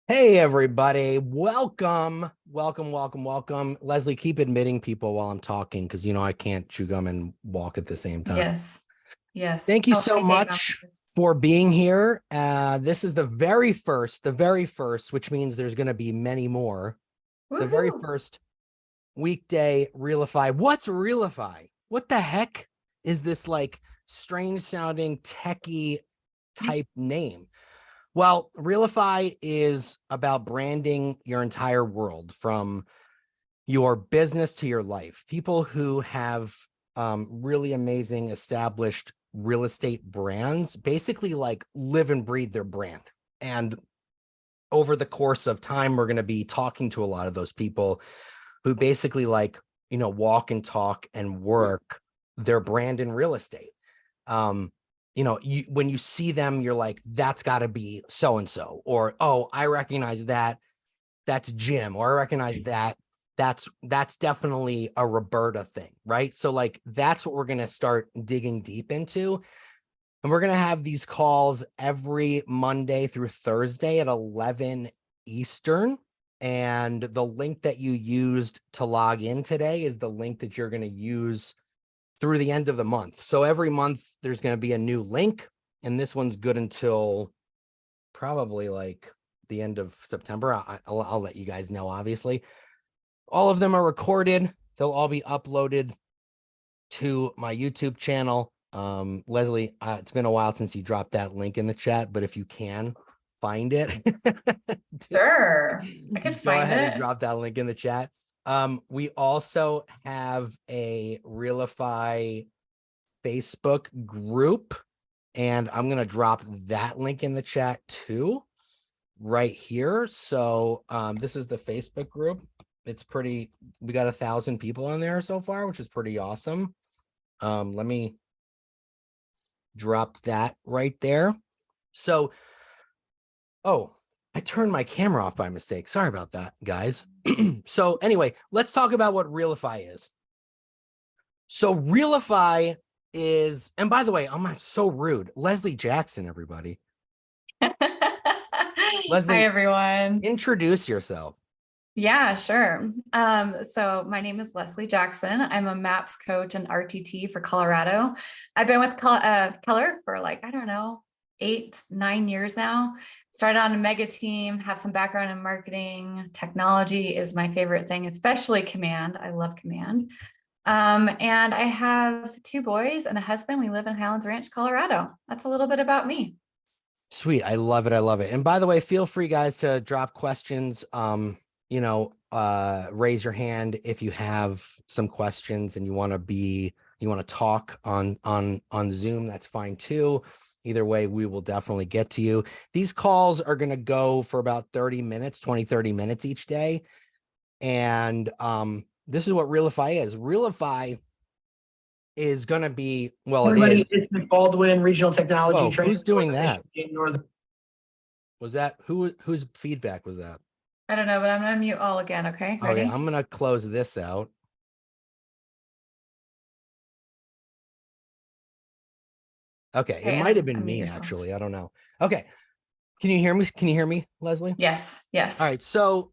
Hey, everybody. Welcome. Leslie, keep admitting people while I'm talking because, I can't chew gum and walk at the same time. Yes. Yes. Thank you Oh, so hi, Dave much Offices. for being here. This is the very first, which means there's going to be many more. The very Woohoo. first weekday Realify. What's Realify? What the heck is this like strange sounding techie type name? Well, Realify is about branding your entire world from your business to your life. People who have really amazing established real estate brands basically like live and breathe their brand. And over the course of time, we're going to be talking to a lot of those people who basically walk and talk and work their brand in real estate. Um, when you see them, you're like, that's got to be so and so, or oh, I recognize that. That's Jim, or I recognize that. That's definitely a Roberta thing, right? So like that's what we're gonna start digging deep into. And we're gonna have these calls every Monday through Thursday at 11 Eastern. And the link that you used to log in today is the link that you're gonna use through the end of the month. So every month there's going to be a new link, and this one's good until probably like the end of September. I'll let you guys know. Obviously, all of them are recorded. They'll all be uploaded to my YouTube channel. Leslie, it's been a while since you dropped that link in the chat, but if you can find it, Sure. I can go find ahead and it. drop that link in the chat. We also have a Realify Facebook group, and I'm going to drop that link in the chat too, right here. So this is the Facebook group. It's we got 1,000 people on there so far, which is pretty awesome. Let me drop that right there. So, oh, I turned my camera off by mistake. Sorry about that, guys. So anyway, let's talk about what Realify is. So Realify is, and by the way, I'm so rude. Leslie Jackson, everybody. Hi, Leslie, everyone. introduce yourself. Yeah, sure. So my name is Leslie Jackson. I'm a MAPS coach and RTT for Colorado. I've been with Keller for like, I don't know, 8, 9 years now. Started on a mega team, have some background in marketing. Technology is my favorite thing, especially Command. I love Command. And I have 2 boys and a husband. We live in Highlands Ranch, Colorado. That's a little bit about me. Sweet. I love it. I love it. And by the way, feel free, guys, to drop questions. Raise your hand if you have some questions and you want to talk on Zoom. That's fine too. Either way, we will definitely get to you. These calls are going to go for about 30 minutes, 30 minutes each day. And this is what Realify is. Realify is going to be, well, Everybody, it is. it's Nick Baldwin, Regional Technology Whoa, Trainer. who's doing that? Was that whose feedback was that? I don't know, but I'm going to mute all again. Okay, ready? Okay, I'm going to close this out. Okay, it might have been me, actually. I don't know. Okay. Can you hear me? Can you hear me, Leslie? Yes, yes. All right. So,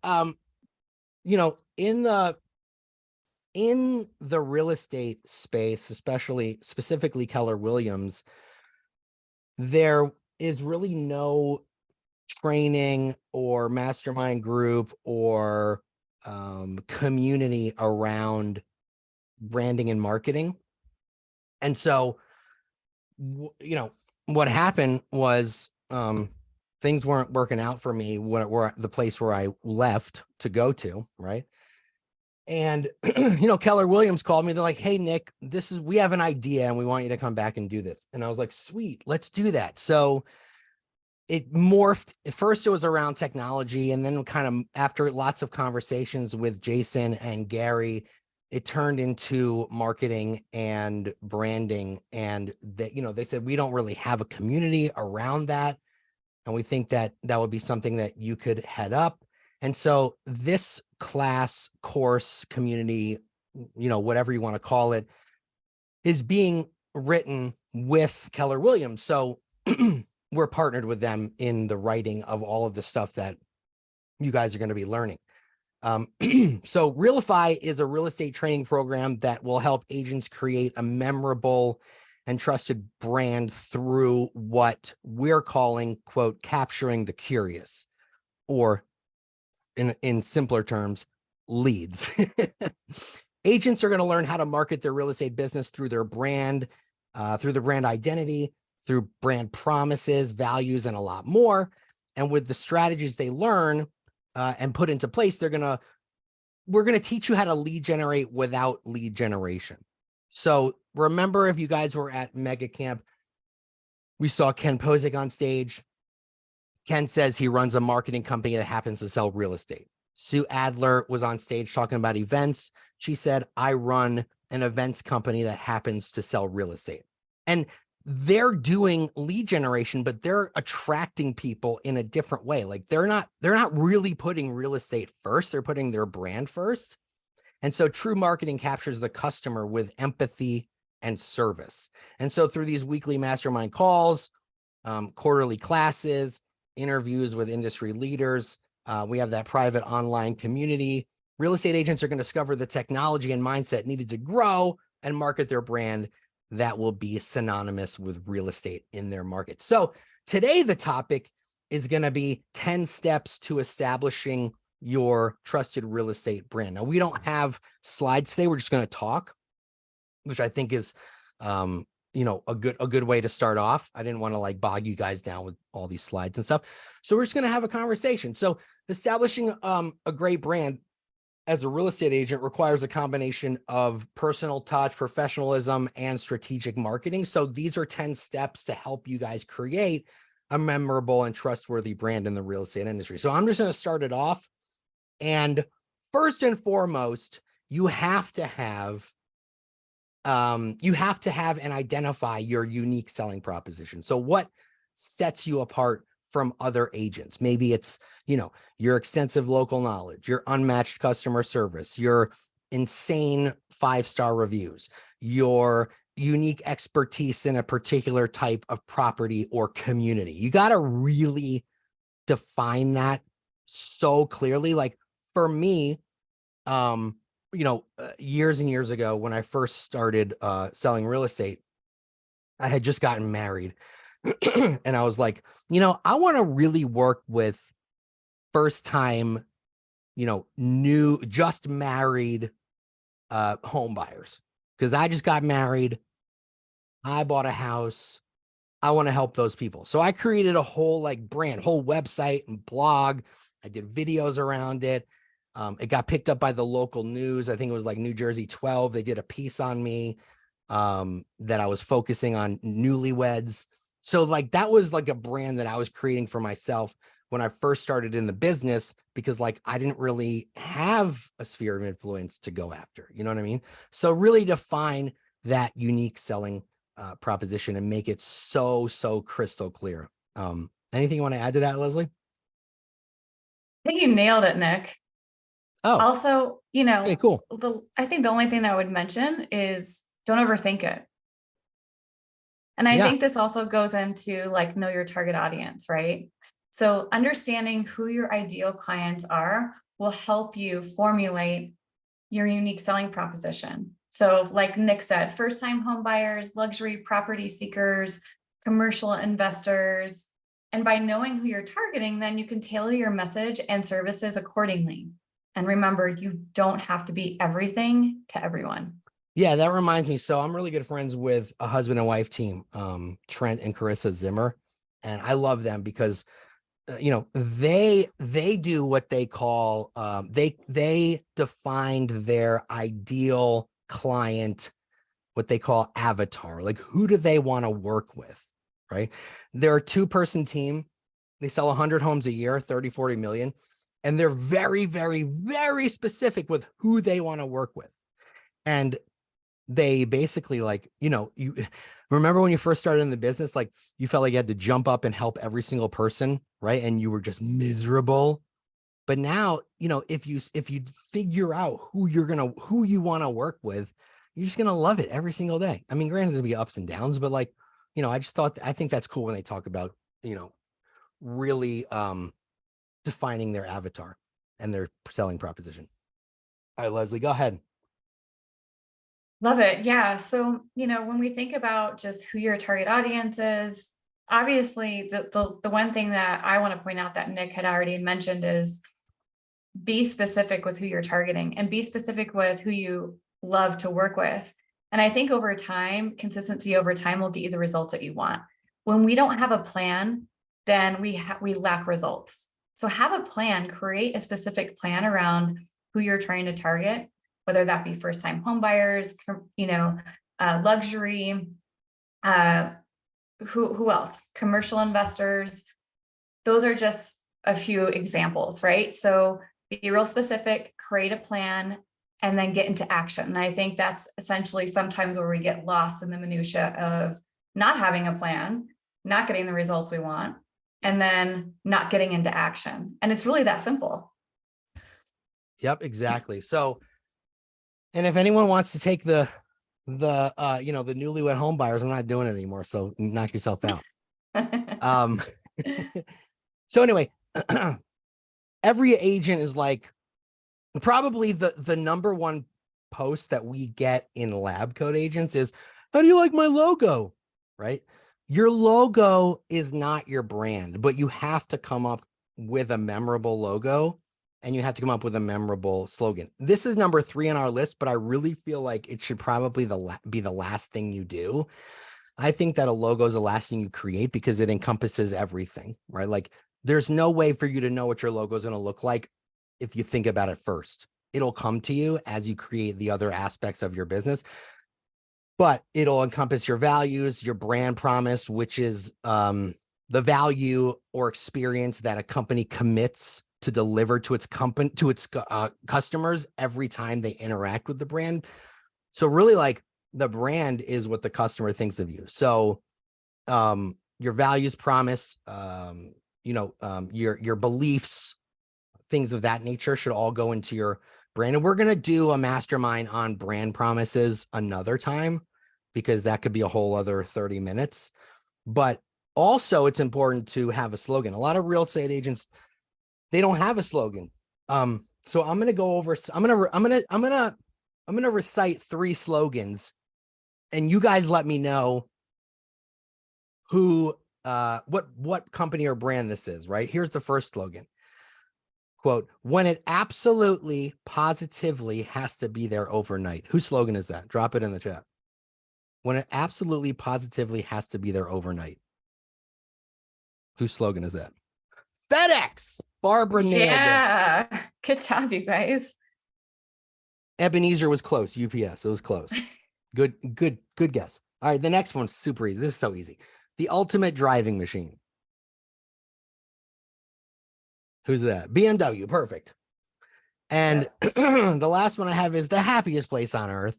in the real estate space, specifically Keller Williams, there is really no training or mastermind group or community around branding and marketing. And so, what happened was things weren't working out for me where the place where I left to go to, right? And Keller Williams called me. They're like, "Hey, Nick, we have an idea and we want you to come back and do this." And I was like, "Sweet, let's do that." So it morphed. At first it was around technology, and then kind of after lots of conversations with Jason and Gary, it turned into marketing and branding. And they said, we don't really have a community around that, and we think that would be something that you could head up. And so this class, course, community, whatever you want to call it, is being written with Keller Williams. So we're partnered with them in the writing of all of the stuff that you guys are going to be learning. So REALIFY is a real estate training program that will help agents create a memorable and trusted brand through what we're calling, quote, capturing the curious, or in simpler terms, leads. Agents are going to learn how to market their real estate business through their brand, through the brand identity, through brand promises, values, and a lot more. And with the strategies they learn and put into place, we're going to teach you how to lead generate without lead generation. So remember, if you guys were at Mega Camp, we saw Ken Posick on stage. Ken says he runs a marketing company that happens to sell real estate. Sue Adler was on stage talking about events. She said, I run an events company that happens to sell real estate. And they're doing lead generation, but they're attracting people in a different way. Like they're not really putting real estate first. They're putting their brand first. And so true marketing captures the customer with empathy and service. And so through these weekly mastermind calls, quarterly classes, interviews with industry leaders, we have that private online community. Real estate agents are going to discover the technology and mindset needed to grow and market their brand that will be synonymous with real estate in their market. So today, the topic is going to be 10 steps to establishing your trusted real estate brand. Now, we don't have slides today. We're just going to talk, which I think is, a good way to start off. I didn't want to like bog you guys down with all these slides and stuff. So we're just going to have a conversation. So establishing a great brand as a real estate agent requires a combination of personal touch, professionalism, and strategic marketing. So these are 10 steps to help you guys create a memorable and trustworthy brand in the real estate industry. So I'm just going to start it off. And first and foremost, you have to have and identify your unique selling proposition. So what sets you apart from other agents? Maybe it's, your extensive local knowledge, your unmatched customer service, your insane 5-star reviews, your unique expertise in a particular type of property or community. You got to really define that so clearly. Like for me, years and years ago, when I first started selling real estate, I had just gotten married. And I was like, I want to really work with first time, just married home buyers, because I just got married. I bought a house. I want to help those people. So I created a whole brand, whole website and blog. I did videos around it. It got picked up by the local news. I think it was like New Jersey 12. They did a piece on me that I was focusing on newlyweds. So that was like a brand that I was creating for myself when I first started in the business, because I didn't really have a sphere of influence to go after. You know what I mean? So really define that unique selling proposition and make it so crystal clear. Anything you want to add to that, Leslie? I think you nailed it, Nick. Oh, also, okay, cool. I think the only thing that I would mention is don't overthink it. And I think this also goes into know your target audience, right? So understanding who your ideal clients are will help you formulate your unique selling proposition. So like Nick said, first-time home buyers, luxury property seekers, commercial investors. And by knowing who you're targeting, then you can tailor your message and services accordingly. And remember, you don't have to be everything to everyone. Yeah, that reminds me. So I'm really good friends with a husband and wife team, Trent and Carissa Zimmer. And I love them because, they do what they call, they defined their ideal client, what they call avatar. Like, who do they want to work with, right? They're a 2-person team. They sell 100 homes a year, 30, 40 million. And they're very, very, very specific with who they want to work with. And they basically you remember when you first started in the business, you felt like you had to jump up and help every single person, right? And you were just miserable. But now, if you figure out who you want to work with, you're just going to love it every single day. I mean, granted, there'll be ups and downs, but I think that's cool when they talk about, really defining their avatar and their selling proposition. All right, Leslie, go ahead. Love it. Yeah. So, when we think about just who your target audience is, obviously the one thing that I want to point out that Nick had already mentioned is be specific with who you're targeting and be specific with who you love to work with. And I think over time, consistency over time will get you the results that you want. When we don't have a plan, then we lack results. So have a plan, create a specific plan around who you're trying to target, whether that be first-time home buyers, luxury, who else? Commercial investors. Those are just a few examples, right? So be real specific, create a plan, and then get into action. And I think that's essentially sometimes where we get lost in the minutia of not having a plan, not getting the results we want, and then not getting into action. And it's really that simple. Yep, exactly. So, and if anyone wants to take the newlywed home buyers, I'm not doing it anymore. So knock yourself out. So anyway, every agent is like, probably the number one post that we get in lab coat agents is, how do you like my logo? Right? Your logo is not your brand, but you have to come up with a memorable logo and you have to come up with a memorable slogan. This is number 3 on our list, but I really feel like it should probably be the last thing you do. I think that a logo is the last thing you create because it encompasses everything, right? Like there's no way for you to know what your logo is going to look like if you think about it first. It'll come to you as you create the other aspects of your business, but it'll encompass your values, your brand promise, which is the value or experience that a company commits to deliver to its customers every time they interact with the brand. So really, like, the brand is what the customer thinks of you. So your values, promise, your beliefs, things of that nature should all go into your brand. And we're going to do a mastermind on brand promises another time, because that could be a whole other 30 minutes. But also it's important to have a slogan. A lot of real estate agents, they don't have a slogan. So I'm going to go over, I'm going to recite 3 slogans, and you guys let me know who, what company or brand this is, right? Here's the first slogan. Quote, when it absolutely positively has to be there overnight. Whose slogan is that? Drop it in the chat. When it absolutely positively has to be there overnight. Whose slogan is that? FedEx. Barbara nailed it. Yeah. Good job, you guys. Ebenezer was close. UPS. It was close. Good guess. All right. The next one's super easy. This is so easy. The ultimate driving machine. Who's that? BMW. Perfect. And the last one I have is the happiest place on earth.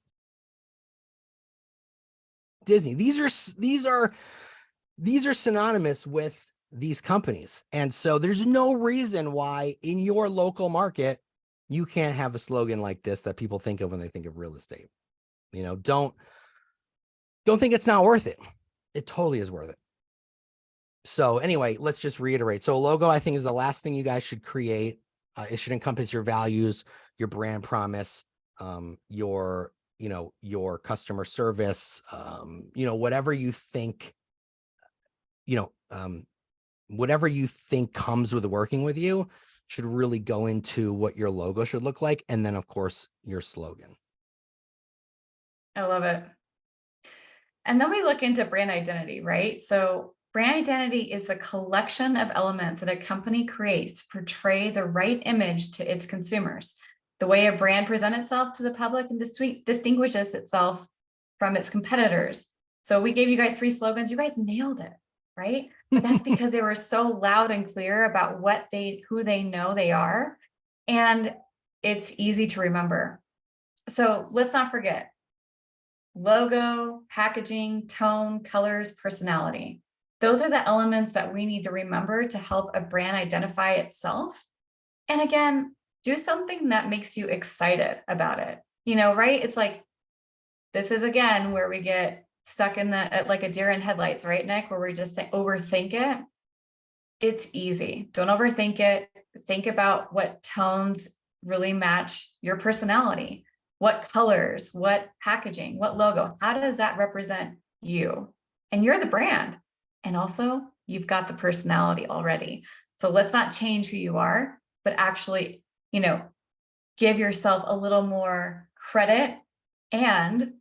Disney. These are synonymous with these companies. And so there's no reason why in your local market you can't have a slogan like this that people think of when they think of real estate. Don't think it's not worth it. It totally is worth it. So anyway, let's just reiterate. So a logo, I think, is the last thing you guys should create. It should encompass your values, your brand promise, your customer service, whatever you think, whatever you think comes with working with you should really go into what your logo should look like. And then, of course, your slogan. I love it. And then we look into brand identity, right? So brand identity is a collection of elements that a company creates to portray the right image to its consumers, the way a brand presents itself to the public and distinguishes itself from its competitors. So we gave you guys 3 slogans. You guys nailed it, right? But that's because they were so loud and clear about who they know they are. And it's easy to remember. So let's not forget logo, packaging, tone, colors, personality. Those are the elements that we need to remember to help a brand identify itself. And again, do something that makes you excited about it. Right? It's like, this is again where we get stuck in like a deer in headlights, right, Nick? Where we just say overthink it. It's easy. Don't overthink it. think about what tones really match your personality, what colors, what packaging, what logo, how does that represent you? And you're the brand. And also you've got the personality already. So let's not change who you are, but actually, you know, give yourself a little more credit and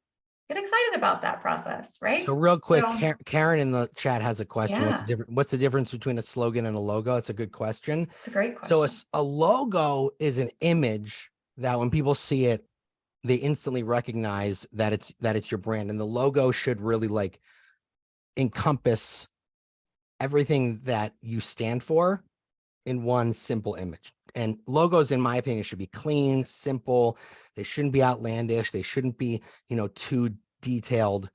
get excited about that process, right? So real quick, So, Karen in the chat has a question. yeah, What's the difference between a slogan and a logo? It's a good question. it's a great So question. a logo is an image that when people see it, they instantly recognize that it's your brand. And the logo should really like encompass everything that you stand for in one simple image. And logos, in my opinion, should be clean, simple. They shouldn't be outlandish. They shouldn't be, too detailed.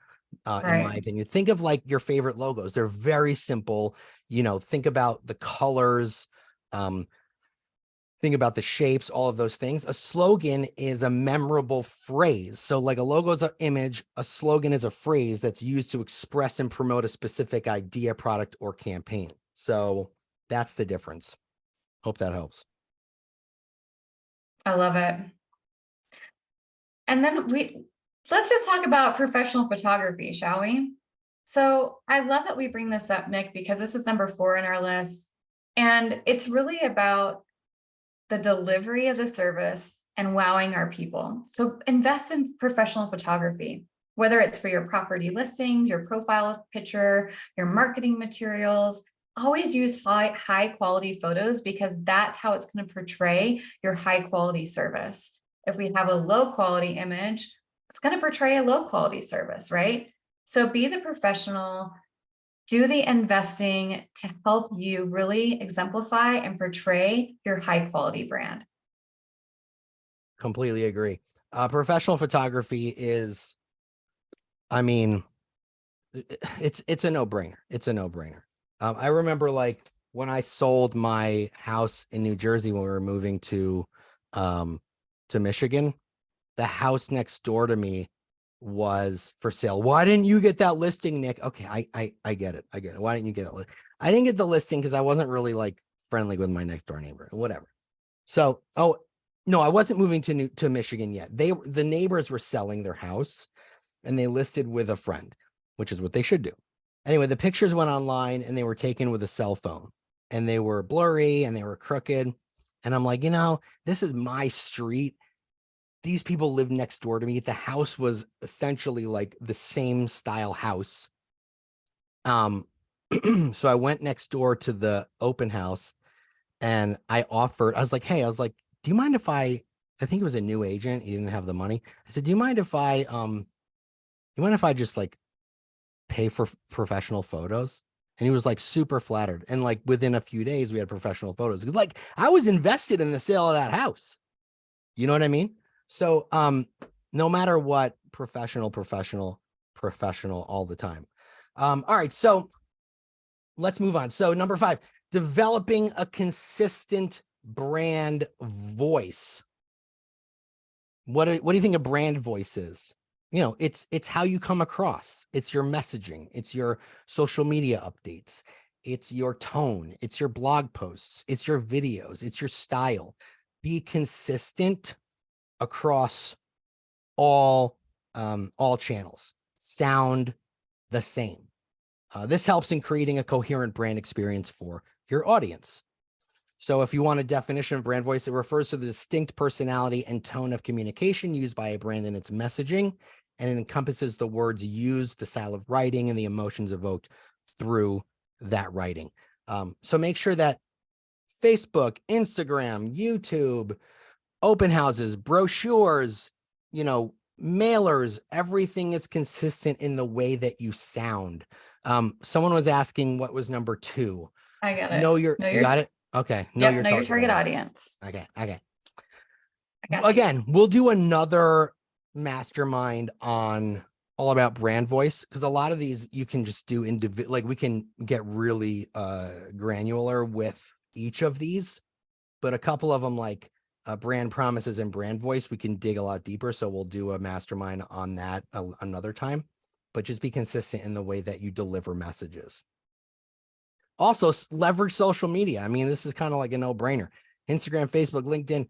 In my opinion, think of like your favorite logos. They're very simple. Think about the colors, think about the shapes, all of those things. A slogan is a memorable phrase. So like a logo is an image, a slogan is a phrase that's used to express and promote a specific idea, product, or campaign. So that's the difference. Hope that helps. I love it. And then let's just talk about professional photography, shall we? So I love that we bring this up, Nick, because this is number 4 in our list. And it's really about the delivery of the service and wowing our people. So invest in professional photography, whether it's for your property listings, your profile picture, your marketing materials. Always use high quality photos because that's how it's going to portray your high quality service. If we have a low quality image, it's going to portray a low quality service, right? So be the professional, do the investing to help you really exemplify and portray your high quality brand. Completely agree. Professional photography is, I mean, it's a no-brainer. It's a no-brainer. I remember like when I sold my house in New Jersey when we were moving to Michigan, the house next door to me was for sale. Why didn't you get that listing, Nick? Okay, I get it. I get it. Why didn't you get it? I didn't get the listing because I wasn't really like friendly with my next door neighbor. Whatever. So, oh no, I wasn't moving to Michigan yet. The neighbors were selling their house, and they listed with a friend, which is what they should do. Anyway, the pictures went online and they were taken with a cell phone and they were blurry and they were crooked. And I'm like, this is my street. These people live next door to me. The house was essentially like the same style house. So I went next door to the open house and I was like, hey, do you mind if I think it was a new agent. He didn't have the money. I said, do you mind if I just like pay for professional photos? And he was like super flattered. And like within a few days, we had professional photos. Like I was invested in the sale of that house. You know what I mean? So no matter what, professional all the time. All right. So let's move on. So number 5, developing a consistent brand voice. What do you think a brand voice is? It's how you come across. It's your messaging. It's your social media updates. It's your tone. It's your blog posts. It's your videos. It's your style. Be consistent across all channels. Sound the same. This helps in creating a coherent brand experience for your audience. So if you want a definition of brand voice, it refers to the distinct personality and tone of communication used by a brand in its messaging, and it encompasses the words used, the style of writing, and the emotions evoked through that writing. So make sure that Facebook, Instagram, YouTube, open houses, brochures, mailers, everything is consistent in the way that you sound. Someone was asking what was number 2. I get it. You got it? Okay. Know your target audience. Okay. I got Again, we'll do another mastermind on all about brand voice, because a lot of these you can just do individual. Like we can get really granular with each of these, but a couple of them like brand promises and brand voice, we can dig a lot deeper. So we'll do a mastermind on that another time, but just be consistent in the way that you deliver messages. Also, leverage social media. I mean, this is kind of like a no-brainer. Instagram, Facebook, LinkedIn,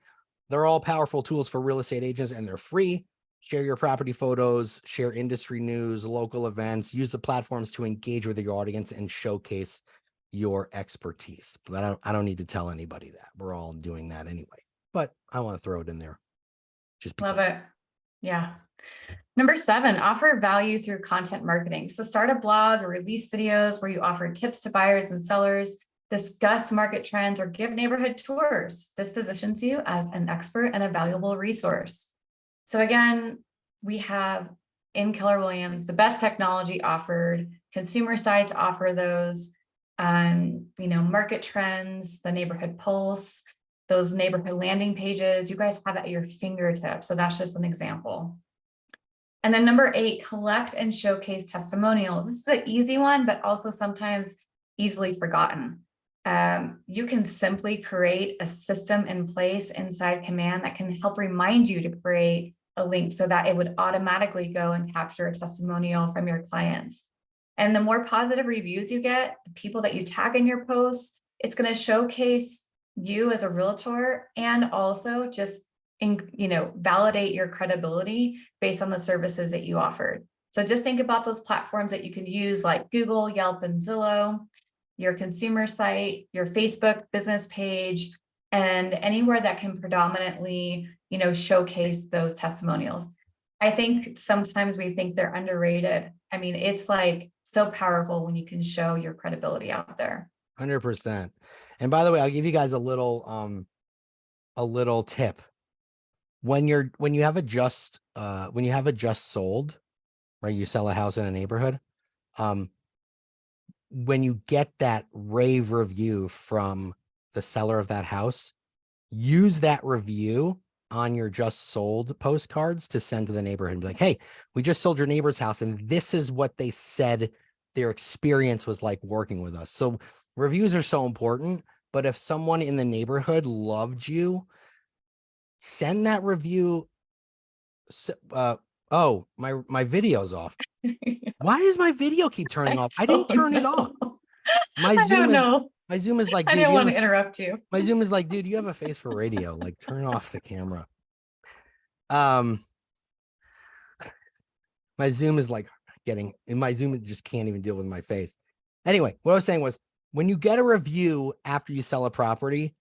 they're all powerful tools for real estate agents, and they're free. Share your property photos, share industry news, local events, use the platforms to engage with your audience and showcase your expertise. But I don't need to tell anybody that. We're all doing that anyway. But I want to throw it in there. Just Love it. Yeah. Number 7, offer value through content marketing. So start a blog or release videos where you offer tips to buyers and sellers, discuss market trends, or give neighborhood tours. This positions you as an expert and a valuable resource. So again, we have in Keller Williams, the best technology offered. Consumer sites offer those, market trends, the neighborhood pulse, those neighborhood landing pages. You guys have it at your fingertips. So that's just an example. And then number 8, collect and showcase testimonials. This is an easy one, but also sometimes easily forgotten. You can simply create a system in place inside Command that can help remind you to create a link so that it would automatically go and capture a testimonial from your clients. And the more positive reviews you get, the people that you tag in your posts, it's going to showcase you as a realtor and also just validate your credibility based on the services that you offered. So just think about those platforms that you can use like Google, Yelp, and Zillow, your consumer site, your Facebook business page, and anywhere that can predominantly, showcase those testimonials. I think sometimes we think they're underrated. I mean, it's like so powerful when you can show your credibility out there. 100%. And by the way, I'll give you guys a little tip. When you have a just sold, right? You sell a house in a neighborhood. When you get that rave review from the seller of that house, use that review on your just sold postcards to send to the neighborhood and be like, hey, we just sold your neighbor's house and this is what they said their experience was like working with us. So reviews are so important, but if someone in the neighborhood loved you, send that review. Oh, my video's off. Why does my video keep turning off? I didn't turn it off. My Zoom is like, dude, I didn't want to interrupt you. My Zoom is like, dude, you have a face for radio. Like, turn off the camera. My Zoom is like my Zoom just can't even deal with my face. Anyway, what I was saying was, when you get a review after you sell a property,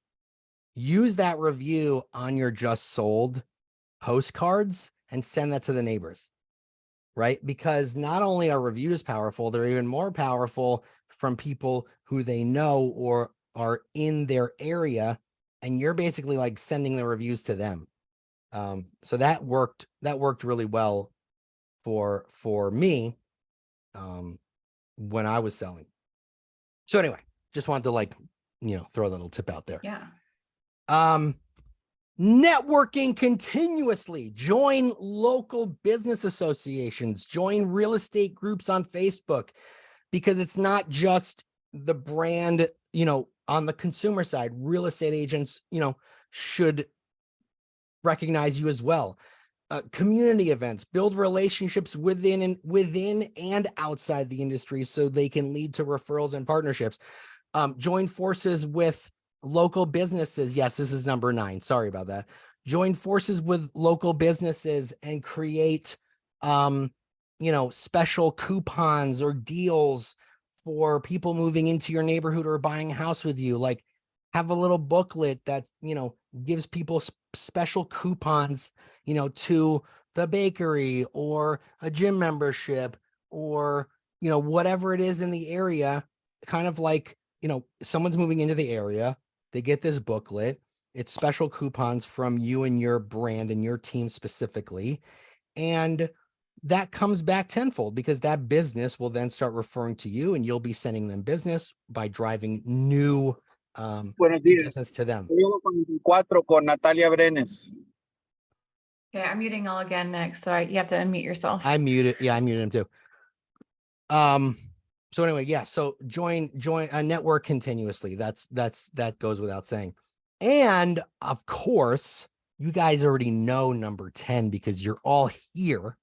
use that review on your just sold postcards and send that to the neighbors, right? Because not only are reviews powerful, they're even more powerful from people who they know or are in their area, and you're basically like sending the reviews to them. So that worked really well for me when I was selling. So anyway, just wanted to throw a little tip out there. Yeah. Networking continuously. Join local business associations, join real estate groups on Facebook, because it's not just the brand, on the consumer side. Real estate agents, should recognize you as well. Community events, build relationships within and outside the industry so they can lead to referrals and partnerships. Join forces with local businesses. Yes, this is number 9. Sorry about that. Join forces with local businesses and create, special coupons or deals for people moving into your neighborhood or buying a house with you. Like, have a little booklet that, gives people special coupons, to the bakery or a gym membership or, whatever it is in the area. Kind of like, someone's moving into the area, they get this booklet, it's special coupons from you and your brand and your team specifically. And that comes back tenfold, because that business will then start referring to you and you'll be sending them business by driving new business to them. Con Natalia Brenes. Okay, I'm muting all again, Nick. So you have to unmute yourself. I muted. Yeah, I muted him too. So anyway, yeah. So join a network continuously. That goes without saying. And of course, you guys already know number 10 because you're all here.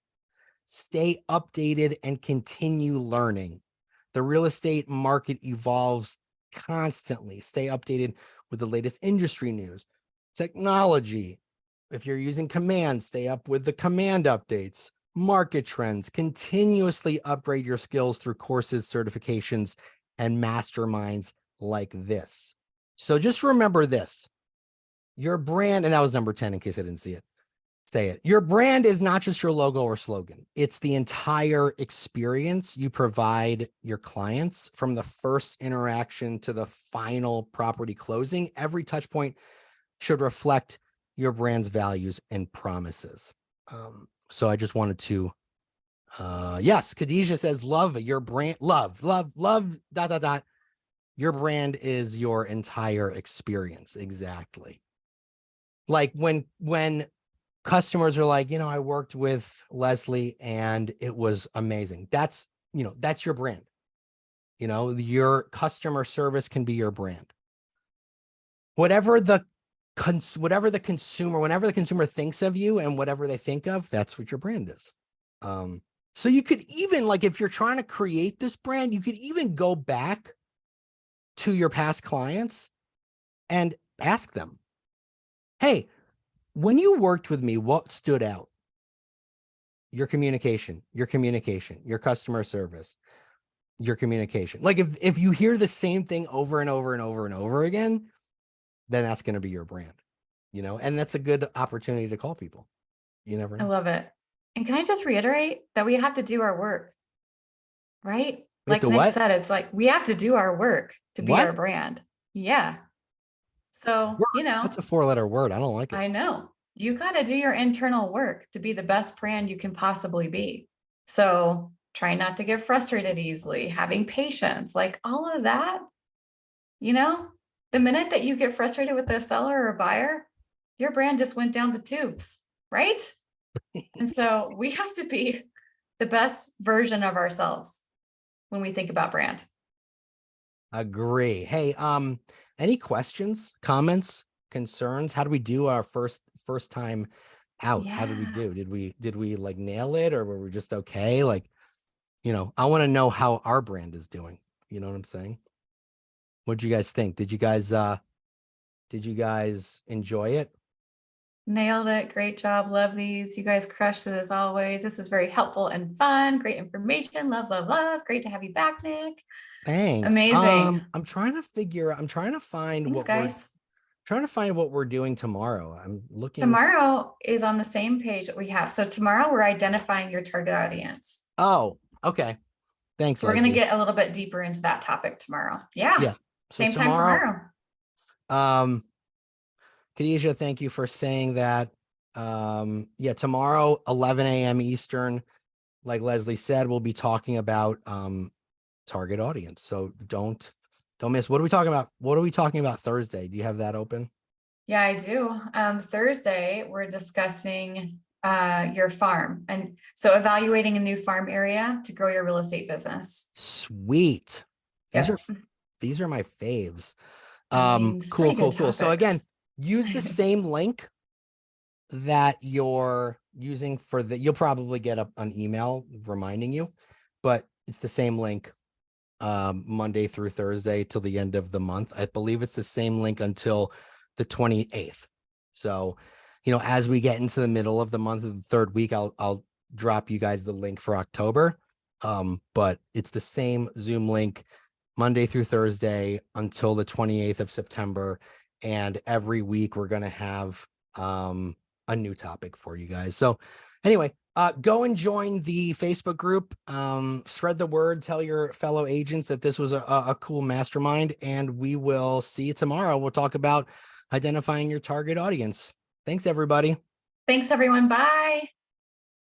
Stay updated and continue learning. The real estate market evolves constantly. Stay updated with the latest industry news, technology. If you're using Command, stay up with the Command updates, market trends, continuously upgrade your skills through courses, certifications, and masterminds like this. So just remember this, your brand, and that was number 10 in case I didn't see it. Say it. Your brand is not just your logo or slogan. It's the entire experience you provide your clients from the first interaction to the final property closing. Every touch point should reflect your brand's values and promises. So I just wanted to, yes, Khadijah says, love your brand, love, dot, dot. Your brand is your entire experience. Exactly. Like when customers are like, I worked with Leslie and it was amazing. That's your brand. Your customer service can be your brand. Whenever the consumer thinks of you and whatever they think of, that's what your brand is. So you could even, like, if you're trying to create this brand, you could even go back to your past clients and ask them, hey, when you worked with me, what stood out? Your communication, your customer service, your communication. Like if you hear the same thing over and over and over and over again, then that's going to be your brand, and that's a good opportunity to call people. You never know. I love it. And can I just reiterate that we have to do our work, right? Like Nick said, it's like we have to do our work to be our brand. Yeah. So, that's a 4-letter word. I don't like it. I know. You got to do your internal work to be the best brand you can possibly be. So try not to get frustrated easily, having patience, like all of that, the minute that you get frustrated with a seller or a buyer, your brand just went down the tubes, right? And so we have to be the best version of ourselves when we think about brand. Agree. Hey, any questions, comments, concerns? How do we do our first time out? Yeah. How did we do? Did we like nail it, or were we just okay? Like, I want to know how our brand is doing. You know what I'm saying? What'd you guys think? Did you guys enjoy it? Nailed it. Great job. Love these. You guys crushed it as always. This is very helpful and fun. Great information. Love, love, love. Great to have you back, Nick. Thanks. Amazing. I'm trying to find what we're doing tomorrow. I'm looking. Tomorrow is on the same page that we have. So tomorrow we're identifying your target audience. Oh, okay. Thanks. So we're going to get a little bit deeper into that topic tomorrow. Yeah. So same time tomorrow. Khadijah, thank you for saying that. Tomorrow, 11 a.m. Eastern, like Leslie said, we'll be talking about target audience. So don't miss. What are we talking about? What are we talking about Thursday? Do you have that open? Yeah, I do. Thursday, we're discussing your farm. And so evaluating a new farm area to grow your real estate business. Sweet. These are my faves. Cool. So again, use the same link that you're using for you'll probably get an email reminding you, but it's the same link Monday through Thursday till the end of the month. I believe it's the same link until the 28th. So, as we get into the middle of the month of the third week, I'll drop you guys the link for October. But it's the same Zoom link Monday through Thursday until the 28th of September. And every week we're going to have a new topic for you guys. So anyway, go and join the Facebook group, spread the word, tell your fellow agents that this was a cool mastermind, and we will see you tomorrow. We'll talk about identifying your target audience. Thanks, everybody. Thanks, everyone. Bye.